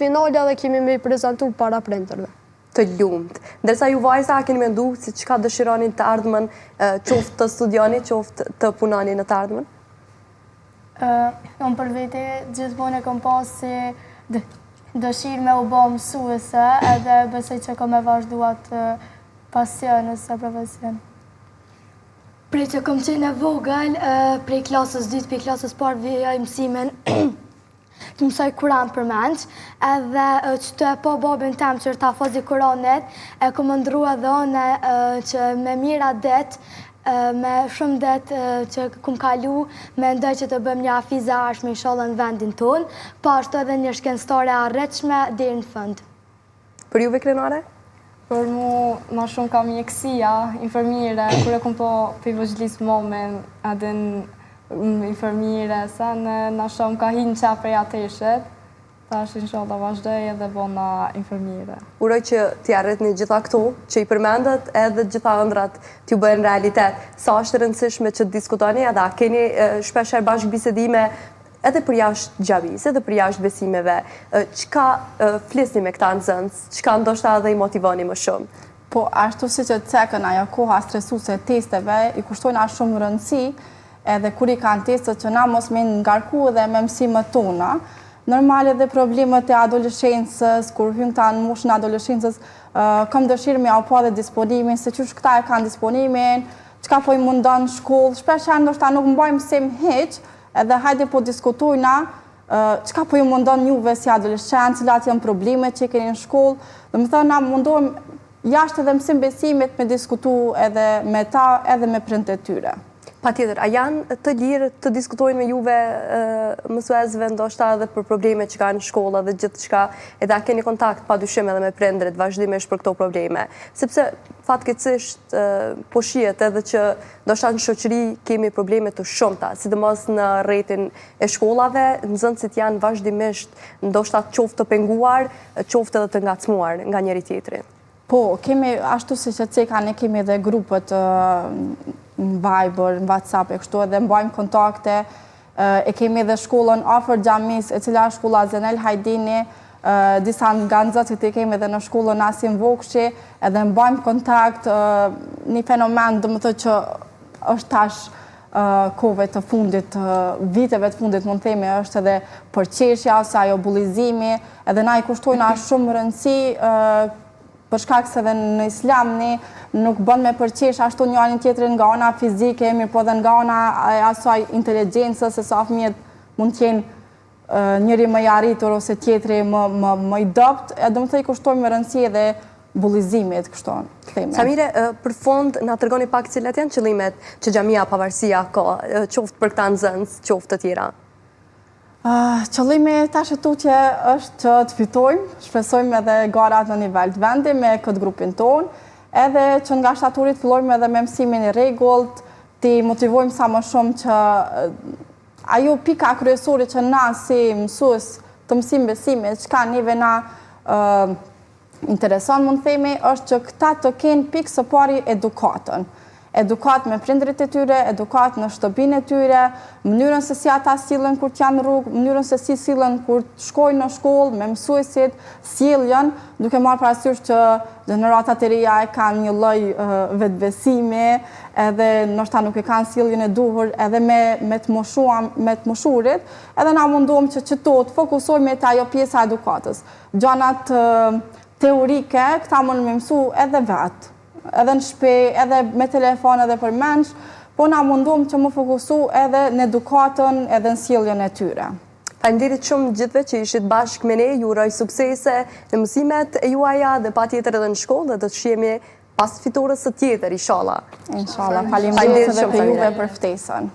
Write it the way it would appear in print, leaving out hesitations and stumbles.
finale dhe kemi me i prezentu para prindërve. Të lumt. Ndërsa ju vajza a keni mendu si çka dëshironin të ardhmen, qoftë të studioni, qoftë të punoni në të ardhmen? Unë për vete gjithmonë e kom pas si dëshirë me u bë mësuese edhe besoj që kom e vazhduat pasion ose profesion. Prej që kom qenë e vogël, prej klasës 2, prej klasës parë vijaj mësimen të mësoj Kuran për menç, edhe që të e po babin tem që ta fazi Kuranet, e kom ndru edhe one që me mira det, me shumë det që kom kalu, me ndoj që të bëm një afize arshme inshallah në vendin tonë, pa ashtu edhe një shkenstare arreqme deri në fund. Për juve krenare? Për mu, ma shumë ka mjekësia, infermire, kur e kom po për vëzhlis momen, adin infermire, se në shumë ka hinë qa prej ateshet, tash inshallah vazhdoj edhe bona infermire. Uroj që t'ja arritni gjitha këto, që i përmendet edhe gjitha ëndrat t'ju bëjnë realitet. Sa është rëndësishme që të diskutoni, edhe keni shpesher bashkë bisedime edhe për jashtë gjabis, edhe për jashtë besimeve. Qka flisni me këta nxënës, qka ndoshta edhe i motivoni më shumë? Po, ashtu si që cekën ajo koha stresuse testeve, i kushtojnë ashtë shumë rëndësi, edhe kur i kanë testet që na mos me ngarku dhe me mësimet tona. Normal edhe problemet e adoleshencës, kur hymë ta në moshën adoleshencës, kam dëshirë me apo dhe disponimin, se qysh këta e kanë disponimin, qka po i mundon në shkollë, shpesh që ndoshta nuk mbaj mësim hiq, edhe hajde po diskutojna, qka po i mundon juve si adoleshencë, cilat janë problemet që i keni në shkollë, dhe më thënë na mundohem jashtë edhe mësim besimit me diskutu edhe me ta, edhe me prindët e tyre. Pa tjetër, a janë të lirë të diskutojnë me juve mësuesve ndoshta edhe për probleme që ka në shkolla dhe gjithë qka, edhe a keni kontakt pa dyshim edhe me prindrit vazhdimisht për këto probleme? Sepse fatkeqësisht po shihet edhe që ndoshta në shoqëri kemi probleme të shumta, sidomos në rrjetin e shkollave, nxënësit janë vazhdimisht ndoshta qoftë të penguar, qoftë edhe të ngacmuar nga njëri tjetri. Po, kemi ashtu si që ceka, ne kemi edhe grupët në Viber, në WhatsApp e kështu edhe mbajmë kontakte, e kemi edhe shkollën afër xhamis, e cila është shkolla Zenel Hajdini, disa nga nxënësit e kemi edhe në shkollën Asim Vokshi, edhe mbajmë kontakt, një fenomen do të thotë që është tash kohëve të fundit, viteve të fundit mund të themi është edhe përqeshja ose ajo bullizimi, edhe na i kushtojnë shumë rëndësi për shkak se edhe në islamni nuk bën me përqesh ashtu njërin tjetrin nga ana fizike, mirë po dhe nga ana e asaj inteligjencës, se sa fëmijët mund të jenë njëri më i arritur ose tjetri më i dopt, do të thotë i kushtojmë me rëndësi edhe bullizimit kështu themi. Samire, për fond na tregoni pak cilat janë qëllimet që xhamia Pavarësia ka, qoftë për këta nxënës, qoftë të tjera. Qëllimi tash tutje është që të fitojmë, shpresojmë edhe garat në nivel të vendi me këtë grupin tonë, edhe që nga shtaturit fillojmë edhe me mësimin i rregullt, të motivojmë sa më shumë që ajo pika kryesore që na si mësues të mësim besimit, çka neve na intereson mund themi, është që këta të kenë pikë së pari edukatën. Edukat me prindrit e tyre, edukat në shtëpinë e tyre, mënyrën se si ata sillen kur të janë në rrugë, mënyrën se si sillen kur të shkojnë në shkollë, me mësuesit, sjelljen, duke marrë parasysh që gjeneratat e reja e kanë një lloj vetbesimi, edhe ndoshta nuk e kanë sjelljen e duhur edhe me të moshurit, edhe na munduam që të fokusojmë te ajo pjesa e edukatës. Gjanat teorike, këta mund me mësu edhe vetë, edhe në shtëpi, edhe me telefon, edhe për menç, po na mundum që më fokusu edhe në edukatën, edhe në sjelljen e tyre. Faleminderit shumë gjithëve që ishit bashkë me ne, ju uroj suksese në mësimet e juaja dhe patjetër edhe në shkollë, dhe do të shihemi pas fitores së tjetër, inshallah. Inshallah, faleminderit edhe për juve për ftesën.